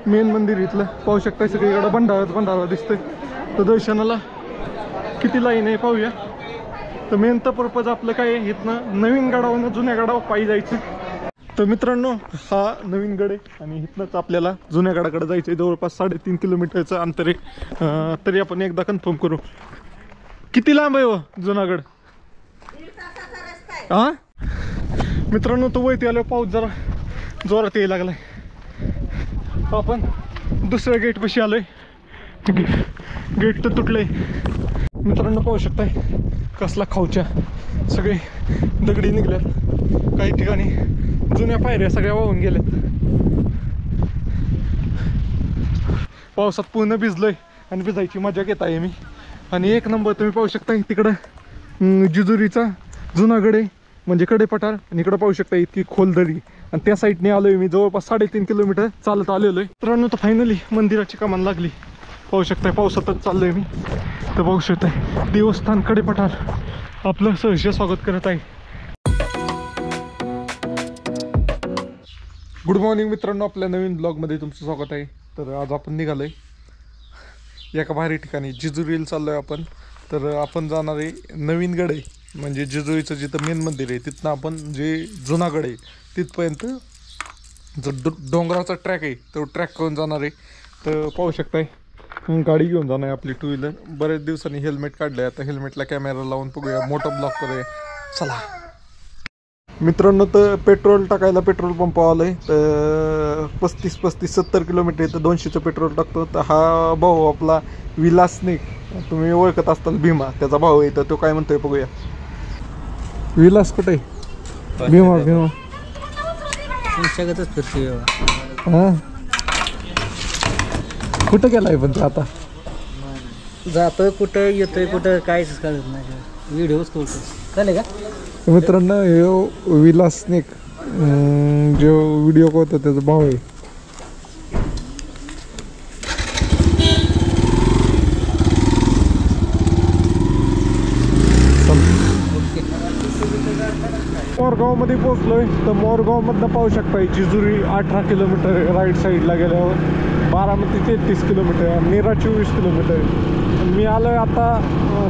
Main मंदिर इथलं पाहू शकता सगळीकडे भंडारा दिसतोय. तर दर्शनाला किती लाईन आहे पाहूया. तर मेन तर पर्पज आपलं काय आहे इथनं नवीन गडावरून जुन्या गडावर पायी जायचं. तर मित्रांनो हा नवीन गड आहे आणि इथनंच आपल्याला जुन्या गडाकडे जायचं आहे. जवळपास 3.5 किलोमीटरचं अंतर आहे. तरी आपण एकदा कन्फर्म करू किती लांब आहे व जुनागड. हा मित्रांनो तो वैती आलो पाऊस जरा जोरात यायला लागलाय. आपण दुसऱ्या गेट पाशी आलोय. गेट तर तुटलंय. मित्रांनो पाहू शकताय कसला खाऊच्या सगळे दगडी निघल्यात. काही ठिकाणी जुन्या पायऱ्या सगळ्या वाहून गेल्यात. पावसात पूर्ण भिजलोय आणि भिजायची मजा घेत आहे मी. आणि एक नंबर तुम्ही पाहू शकता तिकडं जेजुरीचा जुनागड आहे म्हणजे कडेपठार. आणि इकडं पाहू शकता इतकी खोल दरी. आणि त्या साईडने आलोय मी जवळपास 3.5 किलोमीटर चालत आलेलो आहे. मित्रांनो तर फायनली मंदिराची कमान लागली. पाहू शकताय पावसातच चाललोय मी. तर पाहू शकताय देवस्थान कडेपठार आपलं सहर्ष स्वागत करत आहे. गुड मॉर्निंग मित्रांनो, आपल्या नवीन ब्लॉगमध्ये तुमचं स्वागत आहे. तर आज आपण निघालोय एका भारी ठिकाणी जेजुरीला चाललोय आपण. तर आपण जाणार आहे नवीन गड आहे म्हणजे जेजुरीचं जिथं मेन मंदिर आहे तिथनं आपण जे जुनागड आहे तिथपर्यंत जो डोंगराचा ट्रॅक आहे तो ट्रॅक करून जाणार आहे. तर पाहू शकताय गाडी घेऊन जाणार आहे आपली 2 व्हीलर. बरेच दिवसांनी हेल्मेट काढलं आहे. आता हेल्मेटला कॅमेरा लावून बघूया मोठं ब्लॉग करूया. चला मित्रांनो तर पेट्रोल टाकायला पेट्रोल पंप आलोय. तर 35-70 किलोमीटर तर 200चं पेट्रोल टाकतो. तर हा भाऊ आपला विलासनिक तुम्ही ओळखत असताल भीमा त्याचा भाऊ आहे. तर तो काय म्हणतोय बघूया. विलास कुठे भीमा भीमा तुमच्याकडच फिरतोय. हा कुठं गेलाय पण तो आता. जातोय कुठं येतोय कुठं काहीच कळत नाही. व्हिडिओच करतो कळले का मित्रांनो. हे विलासनिक जो व्हिडिओ करतो त्याचा भाऊ आहे. मोरगाव मध्ये पोहोचलोय. तर मोरगाव मधनं पाहू शकता जेजुरी 18 किलोमीटर राईट साईडला गेल्यावर. बारामती 33 किलोमीटर. नीरा 24 किलोमीटर. मी आलोय आता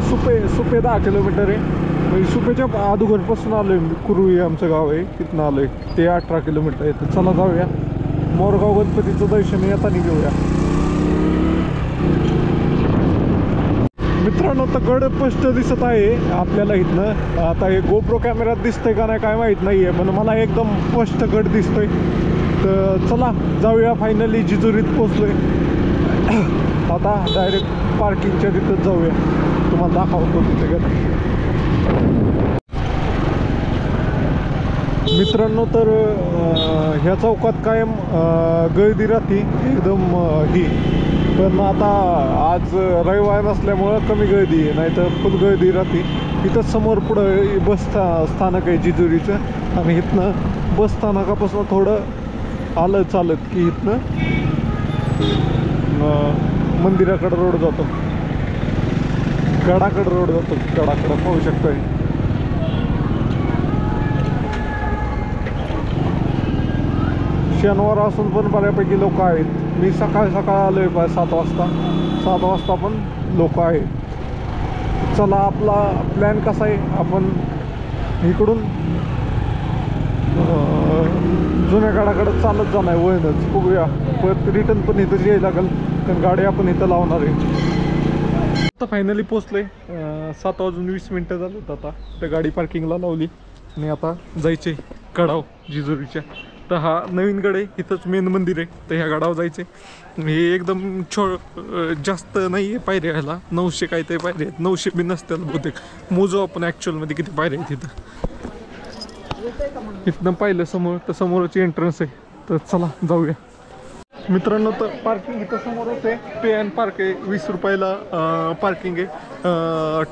सुपे 10 किलोमीटर आहे. म्हणजे सुपेच्या अगोदरपासून आलोय. कुरुई आमचं गाव आहे तिथनं आलोय. ते 18 किलोमीटर आहे. तर चला जाऊया मोरगाव गणपतीचं दर्शन येताना घेऊया. मित्रांनो तर गड स्पष्ट दिसत आहे आपल्याला इथनं. आता हे गोप्रो कॅमेऱ्यात दिसतंय का नाही काय माहीत नाही आहे पण मला एकदम स्पष्ट गड दिसतोय. तर चला जाऊया. फायनली जेजुरीत पोचलोय. आता डायरेक्ट पार्किंगच्या तिथंच जाऊया. तुम्हाला दाखवतो तिथे गड. मित्रांनो तर ह्या चौकात कायम गर्दी राहते एकदम ही. पण आता आज रविवार नसल्यामुळं कमी गर्दी आहे नाही तर फुल गर्दी राहते. इथं समोर पुढं बस स्थानक आहे जेजुरीचं. आणि इथनं बस स्थानकापासून थोडं आलं चालत की इथनं मंदिराकडं रोड जातो. गडाकडं रोड जातो. गडाकडं पाहू शकतोय. शनिवार असून पण बऱ्यापैकी लोक आहेत. मी सकाळी आलोय 7 वाजता पण लोक आहेत. चला आपला प्लॅन कसा आहे आपण इकडून जुन्या गडाकडे चालत जाणार वळणच बघूया. परत रिटर्न पण इथंच यायला लागेल कारण गाडी आपण इथं लावणार आहे. आता फायनली पोचलोय. 7:20 झालेत आता. तर गाडी पार्किंगला लावली आणि आता जायचे गडाव जेजुरीच्या. तर हा नवीन गड आहे. इथंच मेन मंदिर आहे. तर ह्या गडावर जायचे. हे एकदम जास्त नाही आहे पायऱ्या. ह्याला 900 काय ते पायऱ्या आहेत. 900 बी नसतील बहुतेक. मोजू आपण ॲक्च्युअलमध्ये किती पायऱ्या आहेत इथं. इथनं पाहिलं समोर तर समोरची एंट्रन्स आहे. तर चला जाऊया. मित्रांनो तर पार्किंग इथं समोरच आहे. पे अँड पार्क आहे. 20 रुपयाला पार्किंग आहे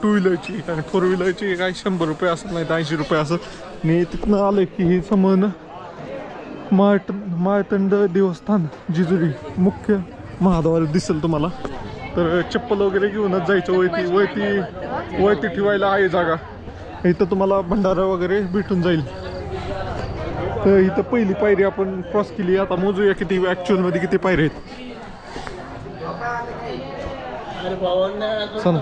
2 व्हीलरची. आणि 4 व्हीलरची काय 100 रुपये असत नाही तर 80 रुपये असत. मी तिथनं आलं की हे समोरनं माळतंड देवस्थान जेजुरी मुख्य महाद्वार दिसेल तुम्हाला. तर चप्पल वगैरे घेऊनच जायचं. वरती ठेवायला आहे जागा. इथं तुम्हाला भंडारा वगैरे भेटून जाईल. तर इथं पहिली पायरी आपण क्रॉस केली. आता मोजूया किती ॲक्च्युअल मध्ये किती पायरी आहेत. चला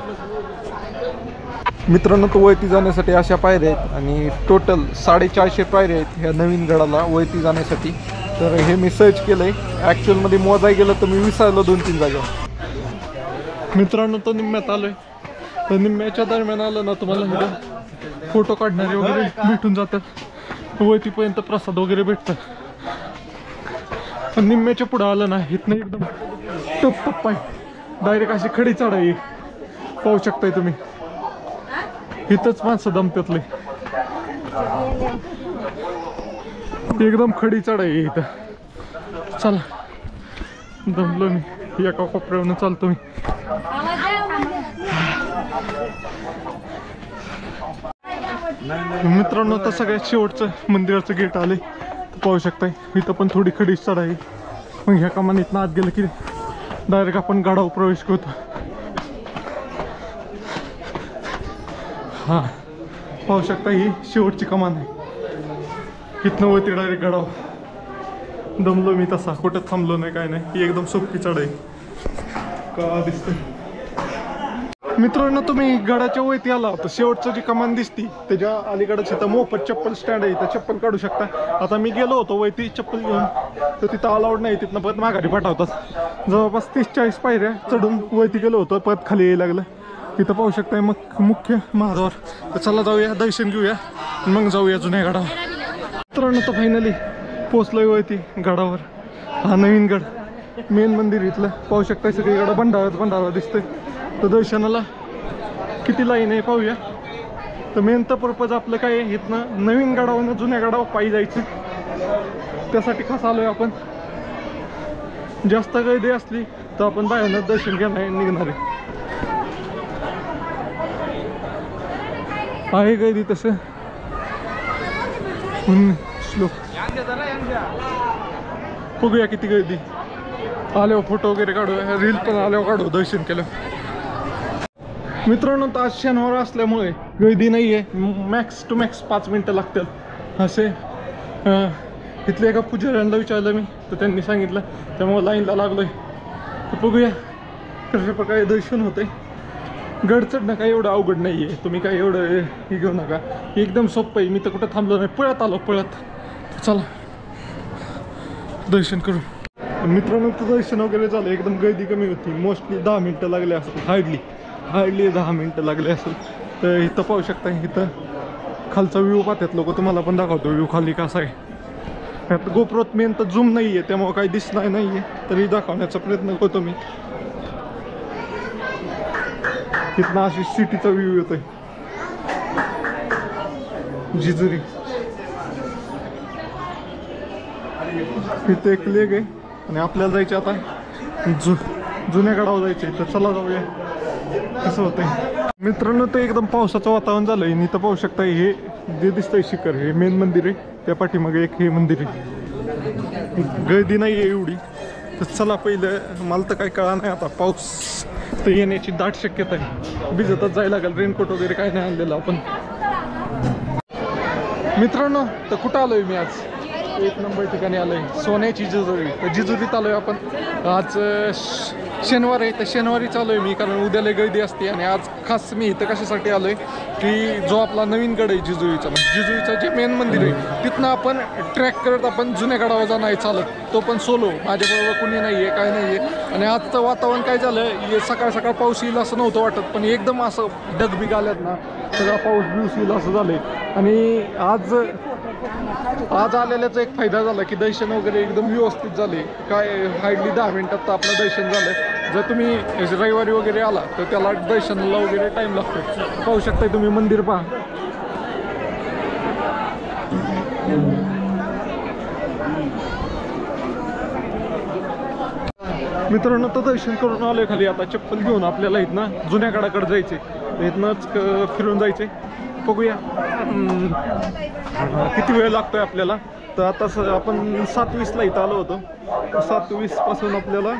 मित्रांनो, तो वरती जाण्यासाठी अशा पायऱ्या आहेत आणि टोटल 450 पायऱ्या आहेत ह्या नवीन गडाला वरती जाण्यासाठी. तर हे मी सर्च केलंय. ॲक्च्युअलमध्ये मोजाय गेलं तर मी विसरलो 2-3 जागा. मित्रांनो, तो निम्म्यात आलोय. तर निम्म्याच्या दरम्यान आलं ना तुम्हाला इथं फोटो काढणारे वगैरे भेटून जातात. वरतीपर्यंत प्रसाद वगैरे भेटतात. पण निम्म्याच्या पुढं आलं ना इथनं एकदम टप टप्पा आहे. डायरेक्ट अशी खडी चढाई पाहू शकताय तुम्ही. इथंच माणसं दमत्यातले. एकदम खडी चढाई आहे इथं. चला दमलो मी. एका कोपऱ्यावरून चालतो मी. मित्रांनो, आता सगळ्यात शेवटचं मंदिराचं गेट आले. पाहू शकताय इथं पण थोडी खडी चढाई. मग ह्या कमानीतनं आत गेलं की डायरेक्ट आपण गडावर प्रवेश करतो. हा पाहू शकता ही शेवटची कमान आहे. इथनं वरती डायरेक्ट गडावर. दमलो मी तसा, कुठं थांबलो नाही काय नाही. ही एकदम सोपी चढाई का दिसते. मित्रांनो, तुम्ही गडाच्या वरती आला तर शेवटचं जी कमान दिसती त्याच्या अलीकडच इथं मोफत चप्पल स्टँड आहे. इथं चप्पल काढू शकता. आता मी गेलो होतो वरती चप्पल घेऊन, तर तिथं अलाउड नाही. तिथनं परत माघारी पाठवतात. जवळपास 30-40 पायऱ्या चढून वरती गेलो होतो, परत खाली यायला लागलं. इथं पाहू शकताय मग मुख्य महाद्वार. तर चला जाऊया, दर्शन घेऊया, मग जाऊया जुन्या गडावर. मित्रांनो, तर फायनली पोचलोय वरती गडावर. हा नवीन गड, मेन मंदिर इथलं. पाहू शकताय सगळीकडे भंडारा दिसतोय. तर दर्शनाला किती लाईन आहे पाहूया. तर मेन तर पर्पज आपलं काय आहे, इथनं नवीन गडावरनं जुन्या गडावर पायी जायचं. त्यासाठी खास आलोय आपण. जास्त गर्दी असली तर आपण बाहेरनं दर्शन घ्यायला निघणार आहे गर्दी तसं. श्लोक बघूया किती गर्दी. आल्यावर फोटो वगैरे काढूया, रील पण आल्यावर काढू दर्शन केलं. मित्रांनो, तर आज शनिवार असल्यामुळे गर्दी नाही आहे. मॅक्स टू मॅक्स 5 मिनटं लागतात असे. इथल्या एका पुजाऱ्यांना विचारलं मी, तर त्यांनी सांगितलं. त्यामुळे लाईनला लागलोय. तर बघूया कशा प्रकारे दर्शन होते. गड चढणं काही एवढं अवघड नाही आहे. तुम्ही काय एवढं हे घेऊ नका. एकदम सोपं आहे. मी तर कुठं थांबलो नाही, पळत आलो पळत. चला दर्शन करू. मित्रांनो, तर दर्शन वगैरे झालं. एकदम गर्दी कमी होती. मोस्टली 10 मिनटं लागले असेल. हार्डली 10 मिनटं लागले असेल. तर इथं पाहू शकता. इथं खालचा व्ह्यू पाहतात लोक. तुम्हाला पण दाखवतो व्ह्यू खाली कसा आहे. त्यात गोप्रोत मेन तर झूम नाही आहे, त्यामुळं काही दिसणार नाही आहे. तरी दाखवण्याचा प्रयत्न करतो मी. इथनं अशी सिटीचा व्ह्यू येतोय. जिजुरी इथे एक लेक आहे आणि आपल्याला जायचं आता जुन्या गडावर जायचंय. तर चला जाऊया कसं होतंय. मित्रांनो, ते एकदम पावसाचं वातावरण झालंय. आणि इथं पाहू शकता हे जे दिसतंय शिखर, हे मेन मंदिर आहे. त्या पाठीमागे एक हे मंदिर आहे. गर्दी नाही आहे एवढी. तर चला पहिलं. मला तर काही कळा नाही. आता पाऊस तर येण्याची दाट शक्यता आहे. भिजतच जायला लागेल. रेनकोट वगैरे काय नाही आणलेलं आपण. मित्रांनो, तर कुठं आलोय मी आज? एक नंबर ठिकाणी आलोय, सोन्याची जिजुरी. तर जिजुरीत आलोय आपण. आज शनिवार आहे, तर शनिवारी चालू आहे मी, कारण उद्याला गर्दी असते. आणि आज खास मी इथं कशासाठी आलोय की जो आपला नवीन गड आहे जिजुरीचा, म्हणजे जिजुरीचं जे मेन मंदिर आहे तिथनं आपण ट्रॅक करत आपण जुन्या गडावर जाणं आहे चालत. तो पण सोलो, माझ्याबरोबर कुणी नाही आहे, काय नाही आहे. आणि आजचं वातावरण काय झालं, सकाळ सकाळ पाऊस येईल असं नव्हतं वाटत, पण एकदम असं ढगबिग आल्यात ना, सगळा पाऊस बिऊस येईल असं झालंय. आणि आज आलेल्याचा एक फायदा झाला की दर्शन वगैरे एकदम व्यवस्थित झाले. काय हार्डली 10 मिनिटात तर आपलं दर्शन झालं. जर तुम्ही रविवारी वगैरे आला तर त्याला दर्शनाला वगैरे टाईम लागतो. पाहू शकताय तुम्ही मंदिर पहा. मित्रांनो, तर दर्शन करून आलोय खाली. आता चप्पल घेऊन आपल्याला इथनं जुन्या गडाकडे जायचे. इथनंच फिरून जायचे. बघूया किती वेळ लागतोय आपल्याला. तर आता आपण 7:20ला इथं आलो होतो. 7:20 पासून आपल्याला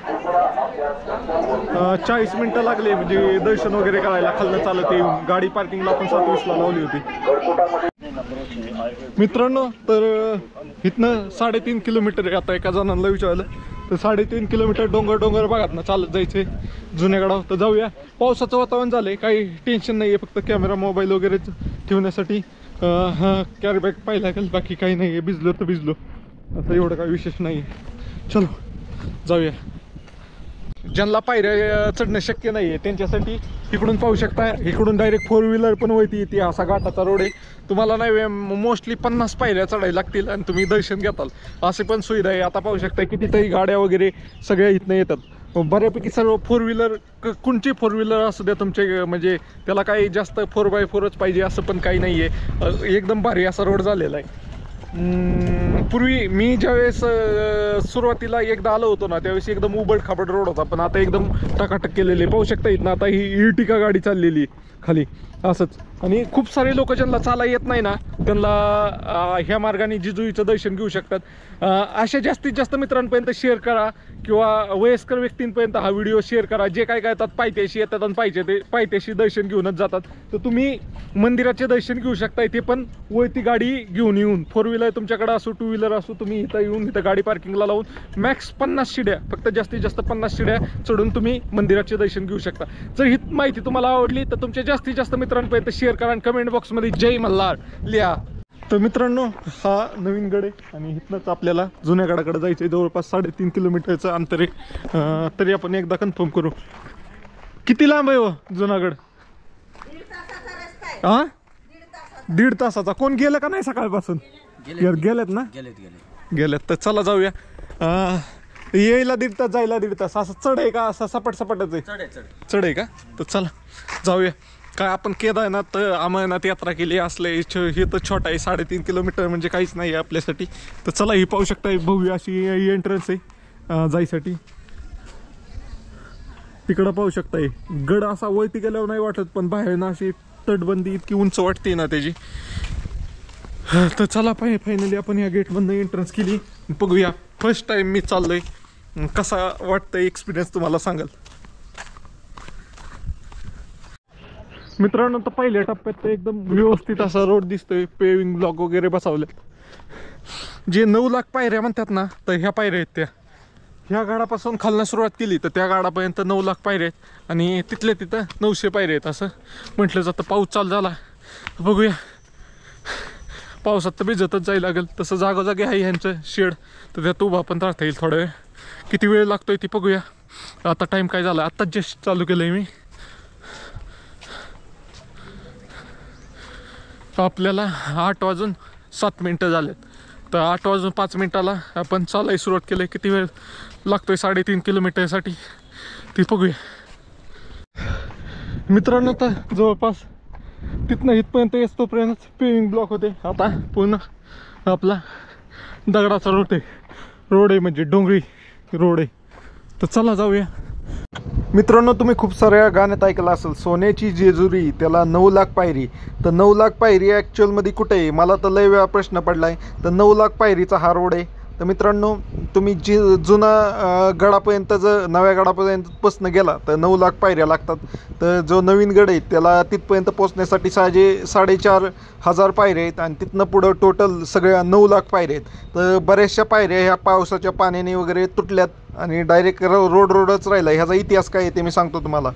40 मिनटं लागले म्हणजे दर्शन वगैरे करायला खालनं चालत येऊन. गाडी पार्किंगला आपण 7:20ला लावली होती. मित्रांनो, तर इथनं 3.5 किलोमीटर आहे. आता एका जणांना विचारलं तर 3.5 किलोमीटर डोंगर बघात ना चालत जायचे जुन्या गडावर. तर जाऊया. पावसाचं वातावरण झालंय, काही टेन्शन नाही आहे, फक्त कॅमेरा मोबाईल वगैरे ठेवण्यासाठी कॅरी बॅग पाहिला लागेल, बाकी काही नाही आहे. भिजलो तर भिजलो, आता एवढं काही विशेष नाही आहे. चलो जाऊया. ज्यांना पायऱ्या चढणं शक्य नाही आहे त्यांच्यासाठी इकडून पाहू शकता, इकडून डायरेक्ट 4 व्हीलर पण वळती येते. असा घाटाचा रोड आहे. तुम्हाला नाही मोस्टली 50 पायऱ्या चढायला लागतील आणि तुम्ही दर्शन घेताल, असे पण सुविधा आहे. आता पाहू शकता कितीतरी गाड्या वगैरे सगळ्या इथनं येतात. बऱ्यापैकी सर्व 4 व्हीलर, कोणची 4 व्हीलर असू द्या तुमचे, म्हणजे त्याला काही जास्त 4x4च पाहिजे असं पण काही नाही आहे. एकदम भारी असा रोड झालेला आहे. पूर्वी मी ज्यावेळेस सुरुवातीला एकदा आलो होतो ना, त्यावेळेस एकदम उबड खाबड रोड होता, पण आता एकदम टकाटक केलेले पाहू शकता. इथं आता ही इर्टिका गाडी चाललेली खाली असंच. आणि खूप सारे लोक ज्यांना चाला येत नाही ना, त्यांना ह्या मार्गाने जिजुईचं दर्शन घेऊ शकतात. अशा जास्तीत जास्त मित्रांपर्यंत शेअर करा किंवा वयस्कर व्यक्तींपर्यंत हा व्हिडिओ शेअर करा. जे काय येतात पायथ्याशी येतात आणि पायथ्याशी दर्शन घेऊनच जातात. तर तुम्ही मंदिराचे दर्शन घेऊ शकताय, ते पण वळती गाडी घेऊन येऊन. 4 व्हीलर तुमच्याकडे असो, 2 व्हीलर असो, तुम्ही इथं येऊन इथं गाडी पार्किंगला लावून मॅक्स 50 शिड्या, फक्त जास्तीत जास्त 50 शिड्या चढून तुम्ही मंदिराचे दर्शन घेऊ शकता. जर ही माहिती तुम्हाला आवडली तर तुमच्या जास्तीत जास्त मित्रांपर्यंत शेअर करा आणि कमेंट बॉक्समध्ये जय मल्हार लिहा. तर मित्रांनो, हा नवीन गड आहे आणि इथनंच आपल्याला जुन्या गडाकडे जायचं आहे. जवळपास 3.5 किलोमीटरचं अंतर आहे. तरी आपण एकदा कन्फर्म करू, किती लांब आहे हो जुनागड? हा, 1.5 तासाचा. कोण गेलं का नाही सकाळपासून? गेलेत ना? गेलेत. तर चला जाऊया. यायला 1.5 तास, जायला 1.5 तास. असं चढ आहे का? असं सपाटच आहे? चढ आहे का? तर चला जाऊया. काय आपण केदारनाथ अमरनाथ यात्रा केली असले, हे तर छोटा आहे. 3.5 किलोमीटर म्हणजे काहीच नाही आहे आपल्यासाठी. तर चला, ही पाहू शकता भव्य अशी एंट्रन्स आहे जायसाठी. तिकडं पाहू शकता गड असा वरती गेल्यावर नाही वाटत, पण बाहेर ना अशी तटबंदी इतकी उंच वाटते ना त्याची. तर चला फायनली आपण या गेटमधनं एंट्रन्स केली. बघूया, फर्स्ट टाइम मी चाललोय, कसा वाटतंय एक्सपिरियन्स तुम्हाला सांगाल. मित्रांनो, तर पहिल्या टप्प्यात एकदम व्यवस्थित असा रोड दिसतोय, पेविंग ब्लॉक वगैरे बसवले. जे 9 लाख पायऱ्या म्हणतात ना, तर ह्या पायऱ्या आहेत त्या. ह्या गाडापासून खालनं सुरुवात केली तर त्या गाडापर्यंत 9 लाख पायऱ्या आहेत आणि तिथल्या तिथं 900 पायऱ्या आहेत असं म्हटलं जातं. पाऊस चालू झाला, बघूया. पावसात तर भिजतच जायला लागेल. तसं जागोजागी आहे ह्यांचं शेड, तर त्यात उभा पण राहता येईल थोडा वेळ. किती वेळ लागतोय ती बघूया. आता टाईम काय झाला, आत्ताच जस्ट चालू केलं आहे मी. आपल्याला 8:07 झालेत. तर 8:05 आपण चालायला सुरुवात केली. किती वेळ लागतोय 3.5 किलोमीटरसाठी ते बघूया. मित्रांनो, तर जवळपास तिथनं इथपर्यंत येतोपर्यंत पेविंग ब्लॉक होते. आता पूर्ण आपला दगडाचा रोड आहे म्हणजे डोंगरी रोड आहे. तर चला जाऊया. मित्रांनो, तुम्ही खूप साऱ्या गाण्यात ऐकलं असेल, सोन्याची जेजुरी त्याला 9 लाख पायरी. तर 9 लाख पायरी ॲक्च्युअलमध्ये कुठे आहे? मला तर लय वेळा प्रश्न पडला आहे. तर 9 लाख पायरीचा हा रोड आहे. तर मित्रांनो, तुम्ही जुना गडापर्यंत जर नव्या गडापर्यंत पोचणं गेला तर 9 लाख पायऱ्या लागतात. तर जो नवीन गड आहे त्याला तिथपर्यंत पोचण्यासाठी 4,500 पायऱ्या आहेत आणि तिथनं पुढं टोटल सगळ्या 9 लाख पायऱ्या आहेत. तर बऱ्याचशा पायऱ्या ह्या पावसाच्या पाण्याने वगैरे तुटल्यात आणि डायरेक्ट रोडच राहिला. ह्याचा इतिहास काय आहे ते मी सांगतो तुम्हाला.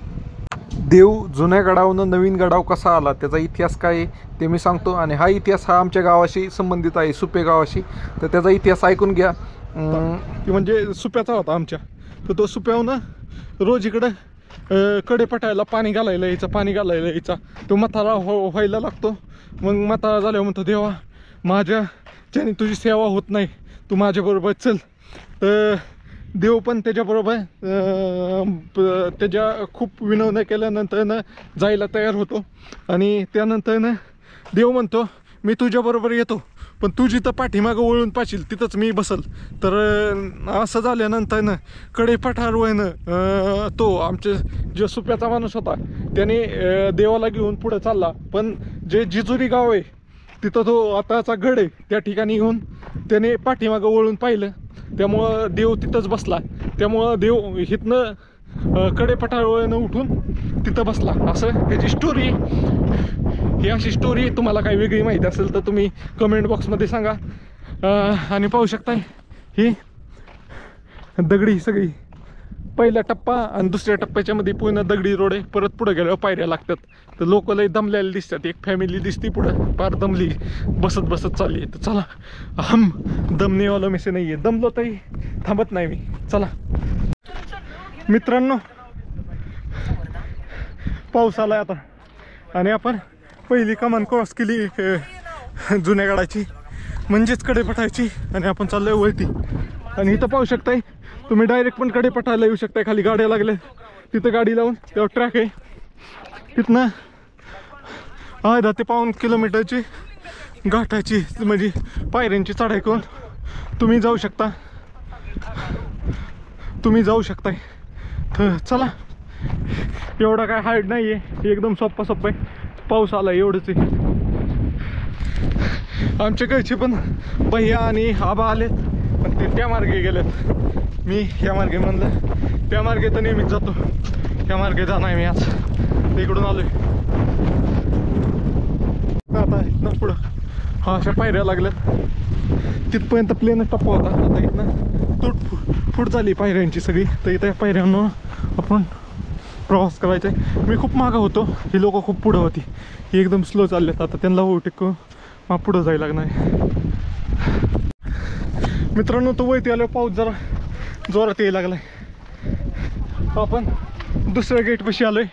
देव जुन्या गडावरून नवीन गडाव कसा आला त्याचा इतिहास काय आहे ते मी सांगतो. आणि हा इतिहास हा आमच्या गावाशी संबंधित आहे, सुपे गावाशी. तर त्याचा इतिहास ऐकून घ्या. की म्हणजे सुप्याचा होता आमच्या. तर तो सुप्याहून रोज इकडं कडेपटायला पाणी घालायला यायचा. तो म्हातारा व्हायला लागतो. मग म्हातारा झाल्यावर म्हणतो, देवा माझ्या ज्याने तुझी सेवा होत नाही, तू माझ्याबरोबर चल. तर देव पण त्याच्याबरोबर त्याच्या खूप विनवण्या केल्यानंतर जायला तयार होतो. आणि त्यानंतर देव म्हणतो, मी तुझ्याबरोबर येतो, पण तू जिथं पाठीमागं वळून पाशील तिथंच मी बसल. तर असं झाल्यानंतर कडेपठारवरनं तो आमचे जो सुप्याचा माणूस होता त्याने देवाला घेऊन पुढे चालला. पण जे जिजुरी गाव आहे तिथं तो आताचा गड आहे त्या ठिकाणी येऊन त्याने पाठीमागं वळून पाहिलं. त्यामुळं देव तिथंच बसला. त्यामुळं देव इथनं कडेपठारवरनं उठून तिथं बसला. असं ह्याची स्टोरी. ही अशी स्टोरी तुम्हाला काही वेगळी माहिती असेल तर तुम्ही कमेंट बॉक्समध्ये सांगा. आणि पाहू शकताय ही दगडी सगळी पहिला टप्पा आणि दुसऱ्या टप्प्याच्या मध्ये पूर्ण दगडी रोड आहे. परत पुढे गेल्यावर पायऱ्या लागतात. तर लोक लय दमलेले दिसतात. एक फॅमिली दिसती पुढं फार दमली बसत बसत चालली. तर चला हम दमने वाला मेसे नाही आहे. दमलो तरी थांबत नाही मी. चला मित्रांनो पाऊस आलाय आता आणि आपण पहिली कमान क्रॉस केली जुन्या गडाची म्हणजेच कडेपठायची आणि आपण चाललोय वरती. आणि इथं पाहू शकताय तुम्ही डायरेक्ट पण कडेपठायला येऊ शकताय. खाली गाड्या लागल्या तिथं गाडी लावून तेव्हा ट्रॅक आहे. तिथनं 1.5 ते 1.5 किलोमीटरची घाटाची म्हणजे पायऱ्यांची चढाई करून तुम्ही जाऊ शकताय. तर चला एवढा काय हार्ड नाही आहे. एकदम सोप्पा आहे. पाऊस आला एवढंच आहे. आमच्या घरचे पण भैया आणि आबा आलेत पण ते त्या मार्गे गेलेत. मी ह्या मार्गे म्हणलं त्या मार्गे तर नेहमीच जातो. ह्या मार्गे जाणार मी आज. इकडून आलोय आता इथनं पुढं हा अशा पायऱ्या लागल्यात. तिथपर्यंत प्लेन टप्पा होता. आता इथनं फूट झाली पायऱ्यांची सगळी. तर इथं पायऱ्यांवर आपण प्रवास करायचा आहे. मी खूप मागं होतो. ही लोक खूप पुढं होती. ही एकदम स्लो चाललेत. आता त्यांना ओव्हरटेक मग पुढं जायला लागणार आहे. मित्रांनो तो वरती आल्यावर पाऊस जरा जोरात यायला लागलाय. आपण दुसऱ्या गेटपाशी आलोय.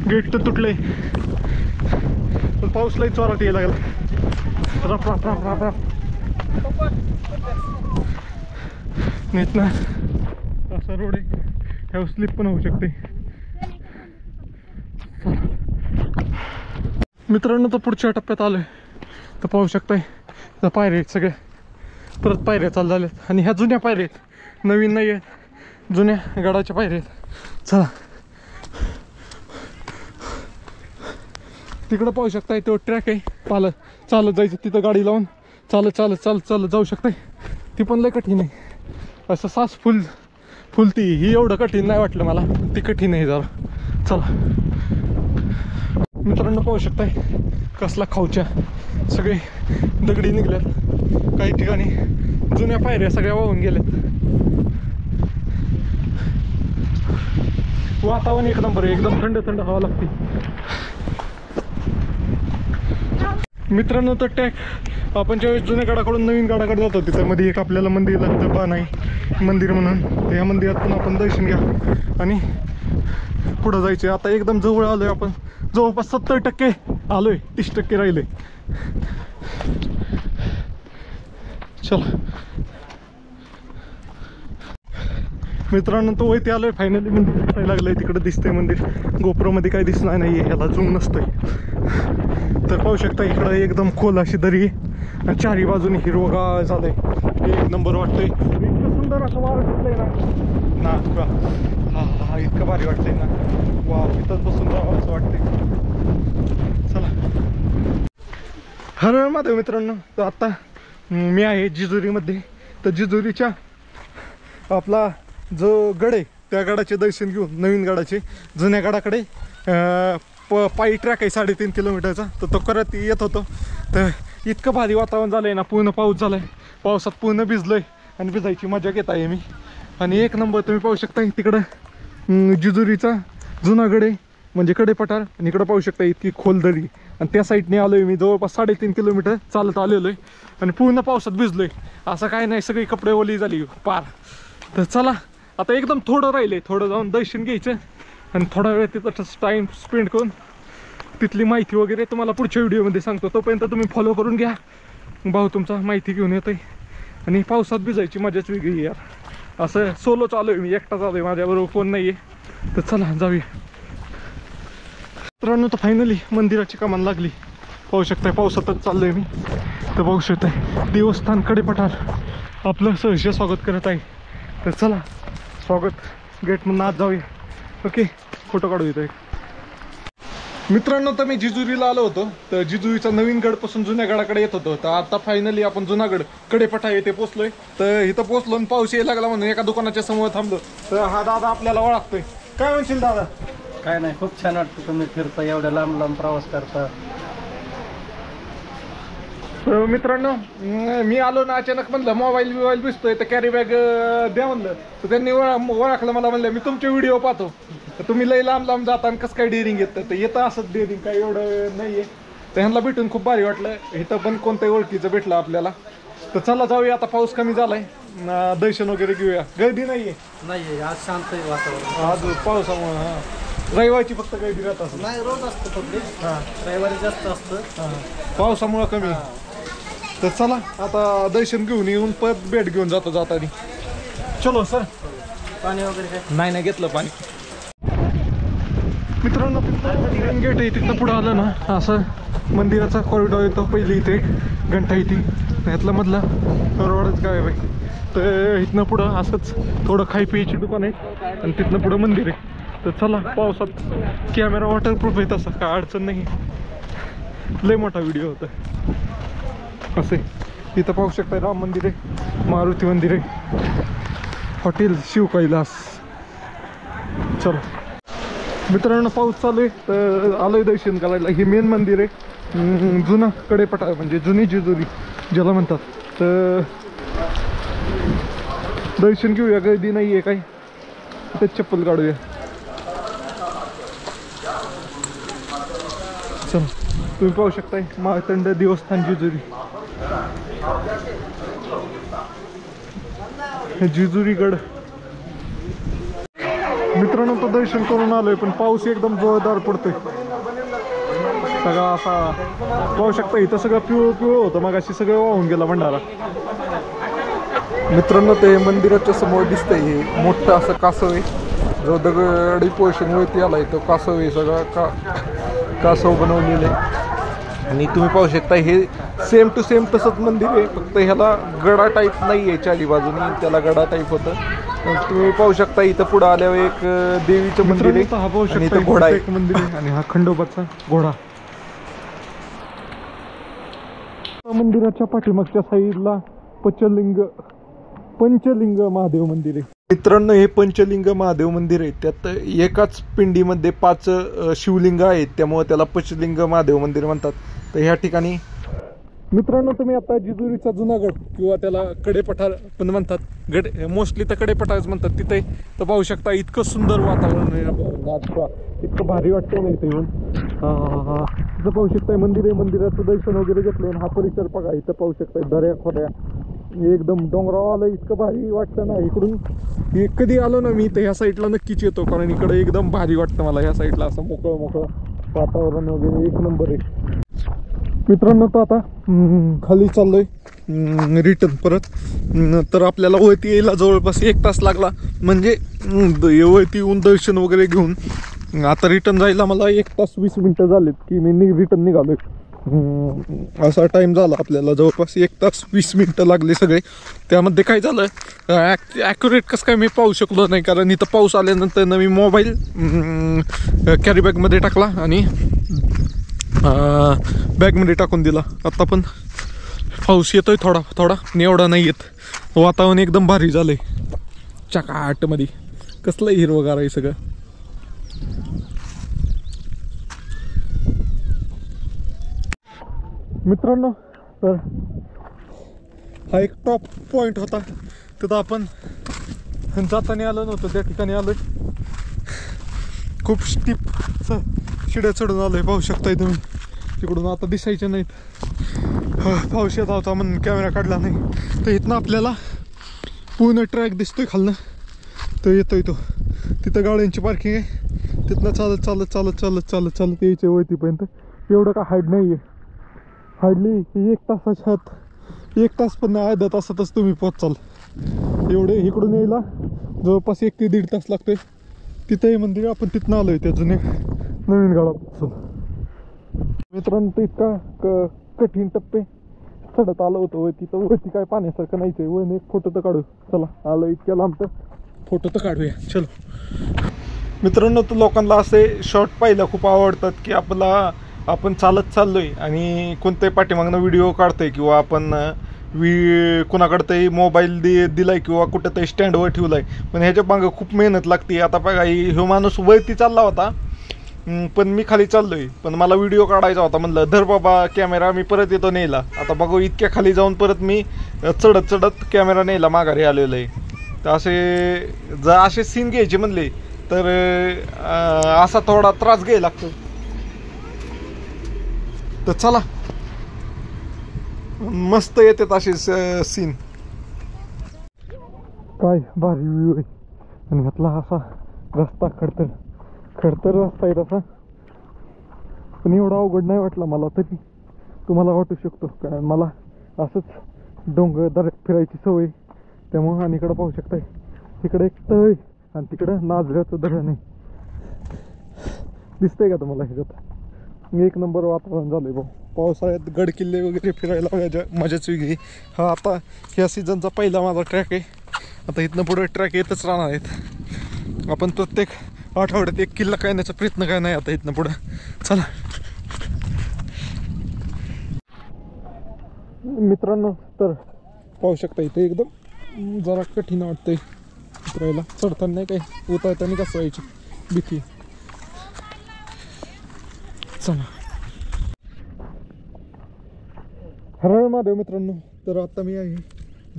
गेट तर तुटलंय पण पाऊस लई जोरात यायला लागला. रप रप रप रप रप नीट ना असा रोड आहे. ह्यावर स्लिप पण होऊ शकते. मित्रांनो तो पुढच्या टप्प्यात आलोय. तर पाहू शकताय तर पायऱ्या आहेत सगळ्या. परत पायऱ्या चालू झाल्यात आणि ह्या जुन्या पायऱ्या आहेत. नवीन नाही आहेत. जुन्या गडाच्या पायऱ्या आहेत. चला तिकडं पाहू शकताय तो ट्रॅक आहे. चालत जायचं तिथं गाडी लावून चालत जाऊ शकताय. ती पण लय कठीण आहे. असं सास फुलती ही एवढं कठीण नाही वाटलं मला. ती कठीण आहे जरा. चला मित्रांनो पाहू शकताय कसला खाऊच्या सगळे दगडी निघल्यात. काही ठिकाणी जुन्या पायऱ्या सगळ्या वाहून गेल्यात. वातावरण एक नंबर आहे. एकदम थंड थंड हवा लागते. मित्रांनो तर टॅक आपण ज्यावेळेस जुन्या गडाकडून नवीन गडाकडे जातो तिथं मध्ये एक आपल्याला मंदिर लागतं बानाई मंदिर म्हणून. तर या मंदिरात पण आपण दर्शन घ्या आणि पुढं जायचे. आता एकदम जवळ आलोय आपण. जवळपास 70% आलोय. 30% राहिले. चला मित्रांनो तो वरती आलोय फायनली. मंदिर दिसायला लागलंय. तिकडे दिसतंय मंदिर. गोप्रोमध्ये काही दिसणार नाहीये. ह्याला झूम नसतोय. तर पाहू शकता इकडं एकदम खोल अशी दरी आणि चारी बाजूने हिरवगाळ झालंय. एक नंबर वाटतंय. इतकं सुंदर असं वारं सुटलंय ना हा इतकं भारी वाटतंय ना. वा इथंच बसून राहावं असं वाटतंय. चला हर महादेव मित्रांनो. तर आता मी आहे जेजुरीमध्ये. तर जेजुरीच्या आपला जो गड आहे त्या गडाचे दर्शन घेऊन नवीन गडाचे जुन्या गडाकडे पायी ट्रॅक आहे 3.5 किलोमीटरचा. तर तो करत येत होतो. तर इतकं भारी वातावरण झालंय ना. पूर्ण पाऊस झालाय. पावसात पूर्ण भिजलोय आणि भिजायची मजा घेत आहे मी. आणि एक नंबर तुम्ही पाहू शकता तिकडं जेजुरीचा जुना गड आहे म्हणजे कडेपठार. आणि इकडं पाहू शकता इतकी खोल दरी. आणि त्या साईडने आलोय मी. जवळपास 3.5 किलोमीटर चालत आलेलो आहे आणि पूर्ण पावसात भिजलोय. असं काय नाही. सगळी कपडे ओली झाली पार. तर चला आता एकदम थोडं राहिले. थोडं जाऊन दर्शन घ्यायचं आणि थोडा वेळ तिथं टाईम स्पेंड करून तिथली माहिती वगैरे तुम्हाला पुढच्या व्हिडिओमध्ये सांगतो. तोपर्यंत तुम्ही फॉलो करून घ्या. भाऊ तुमचा माहिती घेऊन येतोय. आणि पावसात भिजायची मजाच वेगळी यार. असं सोलो चालू आहे मी. एकटा चालू आहे. माझ्याबरोबर कोण नाही आहे. तर चला जाऊया. मित्रांनो तर फायनली मंदिराची कमान लागली. पाहू शकताय पावसातच चाललोय मी. तर पाहू शकताय देवस्थान कडेपठार आपलं सहर्ष स्वागत करत आहे. तर चला स्वागत गेटमधून आत जाऊया. ओके फोटो काढू येतोय. मित्रांनो तर मी जेजुरीला आलो होतो. तर जेजुरीचा नवीन गडपासून जुन्या गडाकडे येत होतो. तर आता फायनली आपण जुना गड कडेपठार येथे पोहोचलोय. तर इथं पोहोचलो आणि पाऊस यायला लागला म्हणून एका दुकानाच्या समोर थांबलो. तर हा दादा आपल्याला ओळखतोय. काय म्हणशील दादा? काय नाही, खूप छान वाटतं. तुम्ही फिरता, एवढ्या लांब लांब प्रवास करता. तर मित्रांनो, मी आलो ना अचानक, म्हणलं मोबाईल दिसतोय तर कॅरी बॅग द्या म्हणलं. तर त्यांनी ओळखलं मला, म्हणलं मी तुमचे व्हिडिओ पाहतो, तर तुम्ही लई लांब लांब जाता आणि कसं काय डेअरिंग येतं. तर येतं असंच डेअरिंग, काय एवढं नाही आहे. तर ह्यांना भेटून खूप भारी वाटलं. इथं पण कोणत्याही ओळखीचं भेटलं आपल्याला. तर चला जाऊया, आता पाऊस कमी झालाय, दर्शन वगैरे घेऊया. गर्दी नाहीये नाही, आज शांत आहे वातावरण. आज पावसामुळे. हा, रविवारची फक्त गर्दी राहत असं. नाही, रोज असतं पब्लिक, हां रविवारी जास्त असतं. पावसामुळं कमी. तर चला आता दर्शन घेऊन येऊन परत भेट घेऊन जातो जातानी. चलो सर. पाणी वगैरे काय नाही घेतलं पाणी. मित्रांनो, गेट आहे तिथनं पुढं आलं ना, असं मंदिराचा कॉरिडॉर येतो. पहिली इथे घंटा येते, ह्यातला मधला रोडच काय बाई. तर इथनं पुढं असंच थोडं खाई पियाची दुकान आहे आणि तिथनं पुढं मंदिर आहे. तर चला, पावसात कॅमेरा वॉटरप्रूफ आहे, तसं काय अडचण नाही. लय मोठा व्हिडिओ होता. असे इथं पाहू शकता, राम मंदिर आहे, मारुती मंदिर आहे, हॉटेल शिव कैलास. चलो मित्रांनो, पाऊस चालू आहे तर आलोय दर्शन करायला. हे मेन मंदिर आहे, जुना कडेपटा म्हणजे जुनी जेजुरी ज्याला म्हणतात. तर दर्शन घेऊया, गर्दी नाही आहे काही. तिथे चप्पल काढूया. चल, तुम्ही पाहू शकताय मार्तंड देवस्थान जेजुरी. जेजुरी गड. मित्रांनो, तो दर्शन करून आलोय, पण पाऊस एकदम जोरदार पडतोय. सगळा असा पाहू शकता, इथं सगळं पिवळ होतं, मग अशी सगळं वाहून गेला भंडारा. मित्रांनो, ते मंदिराच्या समोर दिसतंय हे मोठं असं कासव आहे. जो दगडी पोर्शन वरती आलाय तो कासव आहे. सगळा कासव बनवलेलं आहे. आणि तुम्ही पाहू शकता, हे सेम टू सेम तसंच मंदिर आहे, फक्त ह्याला गडा टाईप नाही आहे चारी बाजूनी, त्याला गडा टाईप होतं. तुम्ही पाहू शकता इथं पुढे आल्यावर एक देवीचं मंदिर आहे, आणि इथं घोडा आहे, मंदिर आहे, आणि हा खंडोबाचा घोडा. मंदिराच्या पाठीमागच्या साईडला पंचलिंग महादेव मंदिर आहे. मित्रांनो, हे पंचलिंग महादेव मंदिर आहे. त्यात एकाच पिंडीमध्ये 5 शिवलिंग आहेत, त्यामुळे त्याला पंचलिंग महादेव मंदिर म्हणतात. तर ह्या ठिकाणी मित्रांनो, तुम्ही आता जेजुरीचा जुनागड किंवा त्याला कडेपठार पण म्हणतात, गड मोस्टली तर कडेपठारच म्हणतात, तिथे तर पाहू शकता इतकं सुंदर वातावरण आहे, इतकं भारी वाटतं ना इथे येऊन. हा तिथं पाहू शकताय मंदिर आहे. मंदिराचं दर्शन वगैरे घेतलं. हा परिसर बघा, इथं पाहू शकताय दऱ्या खोऱ्या, एकदम डोंगराव आलं, इतकं भारी वाटतं ना. इकडून कधी आलो ना मी तर ह्या साईडला नक्कीच येतो, कारण इकडे एकदम भारी वाटतं मला. ह्या साईडला असं मोकळं वातावरण वगैरे एक नंबर आहे. मित्रांनो, तर आता खाली चाललोय रिटर्न परत. तर आपल्याला वरती यायला जवळपास 1 तास लागला, म्हणजे वरती येऊन दर्शन वगैरे घेऊन आता रिटर्न जायला मला 1 तास 20 मिनटं झालेत की मी रिटर्न निघालोय. असा टाइम झाला आपल्याला, जवळपास 1 तास 20 मिनटं लागले सगळे. त्यामध्ये काय झालं, ॲक्युरेट कसं काय मी पाहू शकलो नाही, कारण इथं पाऊस आल्यानंतर मी मोबाईल कॅरी बॅगमध्ये टाकला आणि बॅगमध्ये टाकून दिला. आता पण पाऊस येतोय थोडा आणि एवढा नाही येत. वातावरण एकदम भारी झालंय, चकाटमध्ये. कसलं हिरवगार आहे सगळं. मित्रांनो, तर हा एक टॉप पॉइंट होता, तिथं आपण जाताना आलो नव्हतं, त्या ठिकाणी आलोय. खूप स्टीप शिड्या चढून आलोय, पाहू शकताय तुम्ही. तिकडून आता दिसायचे नाहीत, पाऊस येत होता म्हणून कॅमेरा काढला नाही. तर इथनं आपल्याला पूर्ण ट्रॅक दिसतोय खालनं. तर येतोय तो, तिथं गाड्यांची पार्किंग आहे. तिथनं चालत यायच्या वरतीपर्यंत. एवढं का हाईट नाही आहे, हार्डली 1 तासाच्या आत, 1 तास पण नाही, अर्धा तासातच तुम्ही पोहोचाल. एवढे इकडून यायला जवळपास 1 ते 1.5 तास लागतोय. तिथं हे मंदिर, आपण तिथनं आलोय त्या जुन्या नवीन गावापासून. मित्रांनो, तर इतका कठीण टप्पे चढत आलं होतं वरती, तर वरती काय पाण्यासारखं नाहीच आहे. वर एक फोटो तर काढू. चला, आलो इतक्या लांब तर फोटो तर काढूया. चलो मित्रांनो, तर लोकांना असे शॉर्ट पाहायला खूप आवडतात की आपण चालत चाललोय आणि कोणत्याही पाठीमागनं व्हिडिओ काढतोय, किंवा आपण कुणाकडे मोबाईल दिलाय किंवा कुठेतरी स्टँडवर ठेवलाय. पण ह्याच्या मागं खूप मेहनत लागते. आता बघा, ह्यो माणूस वरती चालला होता पण मी खाली चाललोय, पण मला व्हिडिओ काढायचा होता. म्हणलं धर बाबा कॅमेरा, मी परत येतो न्यायला. आता बघू इतक्या खाली जाऊन परत मी चढत चढत कॅमेरा न्यायला माघारी आलेलो आहे. तर असे सीन घ्यायचे म्हणले तर असा थोडा त्रास घ्यायला लागतो. तर चला, मस्त येतात असे सीन. काय भारी व्ह्यू आहे. आणि ह्यातला असा रस्ता खडतर रस्ता आहे तसा, पण एवढा अवघड नाही वाटला मला. तरी तुम्हाला वाटू शकतो, कारण मला असंच डोंगर दऱ्यात फिरायची सवय. त्यामुळं आणि इकडं पाहू शकताय, इकडे एक तळ आहे आणि तिकडं नाझऱ्याचं धरण आहे. दिसतंय का तुम्हाला ह्याच्यात? एक नंबर वातावरण झालंय भाऊ. पावसाळ्यात गड किल्ले वगैरे फिरायला मजाच वेगळी. हा आता ह्या सीझनचा पहिला माझा ट्रॅक आहे. आता इथनं पुढे ट्रॅक येतच राहणार आहेत. आपण प्रत्येक आठवड्यात एक किल्ला काढण्याचा प्रयत्न काय नाही आता इथनं पुढं. चला मित्रांनो, तर पाहू शकता इथे एकदम जरा कठीण वाटतंय उतरायला. चढताना नाही काय, उतरताना कसं व्हायची भीती. चला, हर हर महादेव मित्रांनो. तर आता मी आहे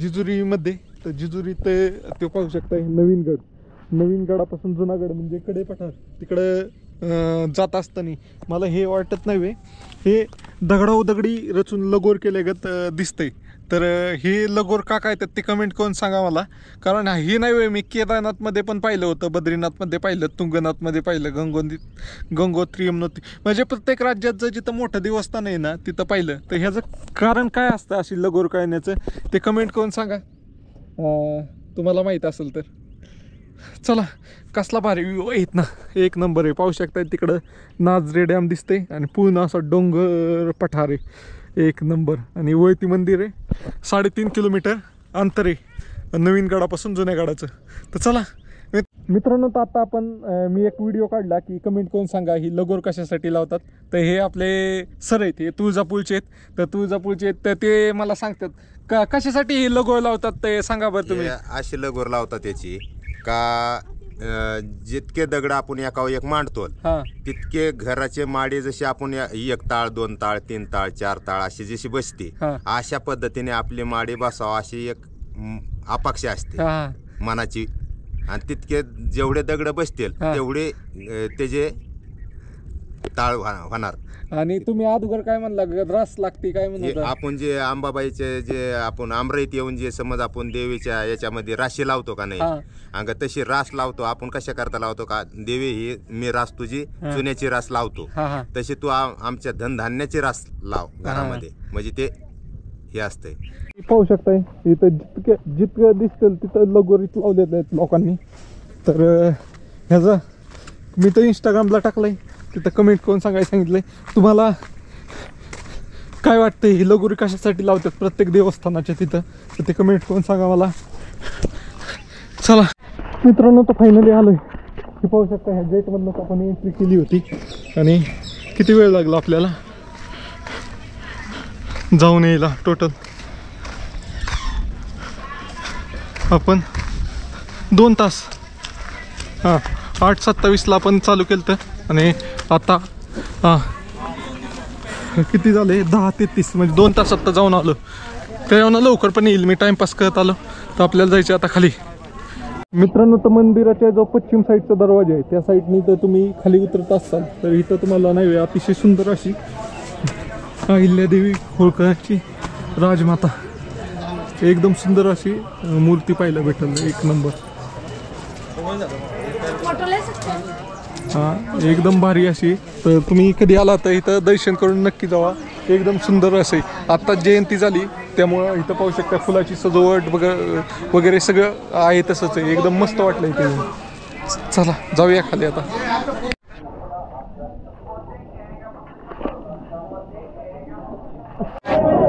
जेजुरीमध्ये. तर जेजुरीत ते पाहू शकताय नवीन गडापासून जुना गड म्हणजे कडे पठार तिकडं जात असताना मला हे वाटत नाही हे दगडी रचून लगोर केल्यागत दिसतंय. तर हे लगोर का काय ते कमेंट करून सांगा मला. कारण हे नाही मी केदारनाथमध्ये पण पाहिलं होतं, बद्रीनाथमध्ये पाहिलं, तुंगनाथमध्ये पाहिलं, गंगोत्री, यमुनोत्री, म्हणजे प्रत्येक राज्यात जिथं मोठं देवस्थान आहे ना तिथं पाहिलं. तर ह्याचं कारण काय असतं अशी लगोर काढण्याचं ते कमेंट करून सांगा तुम्हाला माहीत असेल तर. चला, कसला भारी व्ह्यू आहेत ना, एक नंबर आहे. पाहू शकताय तिकडं नाझरे डॅम दिसते आणि पूर्ण असा डोंगर पठार आहे, एक नंबर. आणि वळती मंदिर आहे. 3.5 किलोमीटर अंतर आहे नवीन गडापासून जुन्या गडाचं. तर चला मित्रांनो, तर आता आपण मी एक व्हिडिओ काढला की कमेंट करून सांगा ही लगोर कशासाठी लावतात. तर हे आपले सर आहेत, हे तुळजापूरचे आहेत. तर तुळजापूरचे आहेत तर ते मला सांगतात कशासाठी ही लगोर लावतात ते सांगा बरं तुम्ही. अशी लगोर लावतात त्याची का जितके दगड आपण एकावर एक मांडतो तितके घराचे माडे जसे आपण 1 ताळ 2 ताळ 3 ताळ 4 ताळ अशी जशी बसते अशा पद्धतीने आपले माडे बसावं अशी एक अपेक्षा असते मनाची. आणि तितके जेवढे दगड बसतील तेवढे त्याचे ताळ होणार. आणि तुम्ही अगोदर काय म्हणला रास लागते काय म्हणतो आपण जे अंबाबाईचे जे आपण आमराईत येऊन जे समज आपण देवीच्या याच्यामध्ये राशी लावतो का नाही, अंग तशी रास लावतो आपण. कशा करता लावतो का देवी ही मी रास तुझी चुन्याची रास लावतो तशी तू आमच्या धनधान्याची रास लाव घरामध्ये, म्हणजे ते हे असतंय. पाहू शकताय इथं जितकं दिसतं तिथं लगोरीत लावलेलं आहेत लोकांनी. तर ह्याचा मी तर इंस्टाग्रामला टाकलंय, तिथं कमेंट करून सांगायला सांगितलंय. तुम्हाला काय वाटतंय ही लगोरी कशासाठी लावतात प्रत्येक देवस्थानाच्या तिथं, तर ते कमेंट करून सांगा मला. चला मित्रांनो, तर फायनली आलोय. हे पाहू शकता ह्या गेटमधूनच आपण एंट्री केली होती आणि किती वेळ लागला आपल्याला जाऊन यायला. टोटल आपण 2 तास 8:27ला आपण चालू केलं तर आणि आता किती झाले 10:33 म्हणजे 2 तासात जाऊन आलो. त्याच्यावर लवकर पण येईल, मी टाइमपास करत आलो. तर आपल्याला जायचं आता खाली. मित्रांनो, तर मंदिराच्या जो पश्चिम साईडचा दरवाजा आहे त्या साईडनी तर तुम्ही खाली उतरत असाल तर इथं तुम्हाला नाही अतिशय सुंदर अशी अहिल्यादेवी होळकरांची राजमाता एकदम सुंदर अशी मूर्ती पाहायला भेटेल, एक नंबर. एकदम भारी अशी. तर तुम्ही कधी आला तर इथं दर्शन करून नक्की जावा, एकदम सुंदर असे. आत्ता जयंती झाली त्यामुळं इथं पाहू शकता फुलाची सजावट वगैरे सगळं आहे तसंच आहे, एकदम मस्त वाटलं इथे. चला जाऊया खाली आता.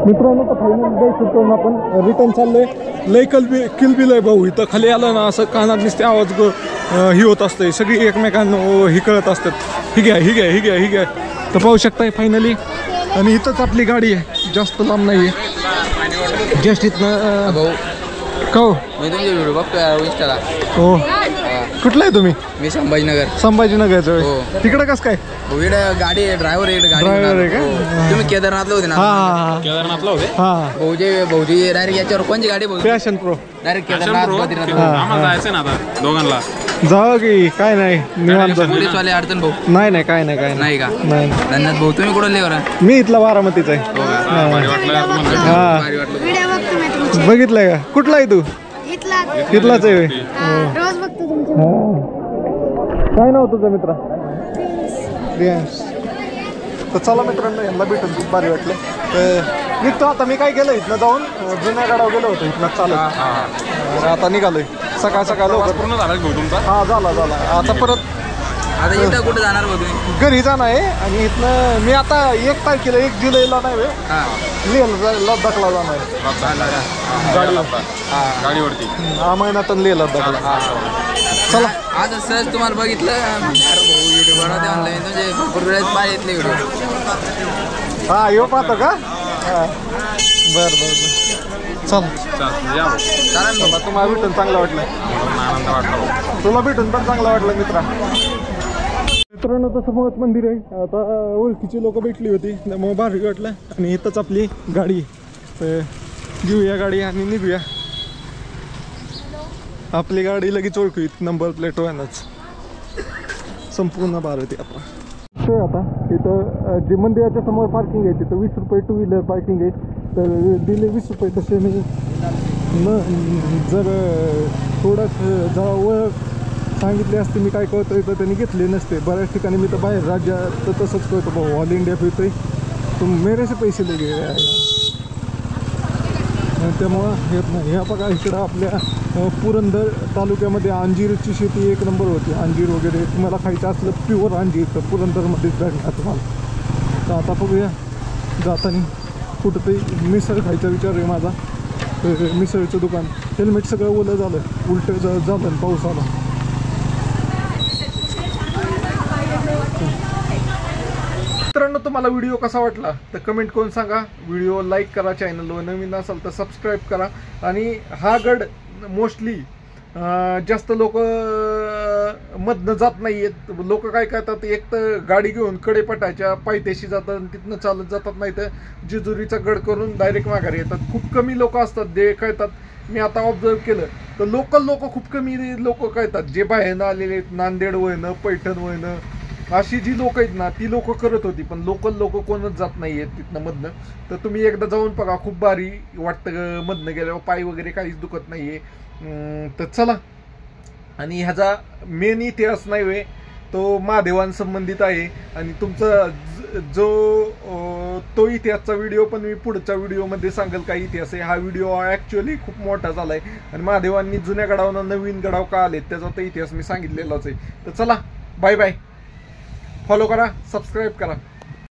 मित्रांनो, तर फायनल दर्शन करून आपण रिटर्न चाललोय. लय किलबिल आहे भाऊ इथं. खाली आलं ना असं कानात नुसते आवाज ही होत असते, सगळी एकमेकांना ही कळत असतात. ही घ्या. तर पाहू शकताय फायनली. आणि इथंच आपली गाडी आहे, जास्त लांब नाही आहे, जस्ट इथनं. भाऊ का हो, मी तुमचे व्हिडिओ बघतोय इंस्टाला. हो कुठला आहे तुम्ही? मी संभाजीनगर. संभाजीनगरचं होय. हो. तिकडं कसं काय? गाडी ड्रायव्हर आहे गाडी. ड्रायव्हर आहे का? हो. तुम्ही केदारनाथला होते ना? हा केदारनाथला होते. हा भाऊजी डायरेक्ट याच्यावर कोणची गाडी भाऊ? Passion pro. Direct Kedarnath Badrinath. आम्हाला जायचं ना आता दोघांना. जाऊ की काय नाही निवांत. पोलीसवाले अडचण भाऊ नाही नाही काय नाही काय नाही का? नाही. धन्यवाद भाऊ. तुम्ही कुठून लेवर? मी इथला बारामतीचा आहे. भारी वाटलं यार तुम्हाला. हा भारी वाटलं. व्हिडिओ बघतो मी तुमचे. बघितलंय का? कुठला आहे तू? इथला इथलाच आहे होय. रोज बघतो तुमचे. काय नाव तुझं मित्रा? रियांश. तर चला मित्रांनो यांना भेटून खूप भारी वाटलं. तर निघतो आता. मी काय केलं इथनं जाऊन जुन्या गाडावर गेलो होतो इथनं चालत. आता निघालोय सकाळ सकाळ लवकर. पूर्ण झाला भाऊ तुमचा? हा झाला. आता परत आता इथं कुठे जाणार भाऊ तुम्ही? घरी जाणार आहे. आणि इथनं मी आता 1 तारखेला 1 जुलैला नाही वे लद्दाखला जाणार आहे. गाडीवरती. हा महिन्यातून लेह लद्दाखला. चला आज सहज तुम्हाला बघितलं भाऊ व्हिडिओ बनवते ऑनलाईन. म्हणजे भरपूर वेळेस पाहिजे व्हिडिओ. हा येऊ पाहतो का? बर चल. या भाऊ. चालेल भाऊ. तुम्हाला भेटून चांगलं वाटलं. आनंद वाटला. तुला भेटून पण चांगलं वाटलं मित्रा. मित्रांनो तसं समोरच मंदिर आहे. आता ओळखीची लोक भेटली होती त्यामुळे भारी वाटलं. आणि इथंच आपली गाडी. तर घेऊया गाडी आणि निघूया. आपली गाडी लगेच ओळखू. नंबर प्लेट वरच संपूर्ण भारत आता. आता इथं जे मंदिराच्या समोर पार्किंग आहे तिथं 20 रुपये 2 व्हीलर पार्किंग आहे. तर दिले 20 रुपये. तसे मी जर थोडंच जरा ओळख सांगितली असते मी काय कळतोय तर त्यांनी घेतले नसते. बऱ्याच ठिकाणी मी तर बाहेर राज्यात तर तसंच कळतो भाऊ. ऑल इंडिया फिरतोय तो मेरेचे पैसे लगे. त्यामुळं येत नाही. ह्या बघा इकडं आपल्या पुरंदर तालुक्यामध्ये अंजीरची शेती 1 नंबर होती. अंजीर वगैरे तुम्हाला खायचं असलं प्युअर अंजीर तर पुरंदरमध्येच भेटणार तुम्हाला. तर आता बघूया जाताना कुठंतरी मिसळ खायचा विचार आहे माझा. तर मिसळचं दुकान. हेल्मेट सगळं ओलं झालं. उलटं झालं पाऊस आला. मित्रांनो तुम्हाला व्हिडिओ कसा वाटला तर कमेंट करून सांगा. व्हिडिओ लाईक करा. चॅनलवर नवीन असाल तर सबस्क्राईब करा. आणि हा गड मोस्टली जास्त लोक मधनं जात नाही आहेत. लोक काय करतात एक तर गाडी घेऊन कडेपटाच्या पायथ्याशी जातात आणि तिथनं चालत जातात. नाही तर जेजुरीचा गड करून डायरेक्ट माघारी येतात. खूप कमी लोक असतात जे कळतात. मी आता ऑब्झर्व केलं तर लोकल लोक खूप कमी लोक कळतात. जे बाहेरनं आलेले आहेत नांदेड वयनं पैठण वयनं अशी जी लोक आहेत ना ती लोक करत होती. पण लोकल लोक कोणच जात नाही आहेत तिथनं मधनं. तर तुम्ही एकदा जाऊन बघा. खूप भारी वाटतं मधनं गेल्यावर. पाय वगैरे काहीच दुखत नाही आहे. तर चला. आणि ह्याचा मेन इतिहास नाही वे तो महादेवांसंबंधित आहे. आणि तुमचा तो इतिहासचा व्हिडिओ पण मी पुढच्या व्हिडिओमध्ये सांगेल काय इतिहास आहे. हा व्हिडिओ ॲक्च्युअली खूप मोठा झाला आहे. आणि महादेवांनी जुन्या गडावरून नवीन गडाव का आलेत त्याचा तो इतिहास मी सांगितलेलाच आहे. तर चला बाय बाय. फॉलो करा. सबस्क्राईब करा.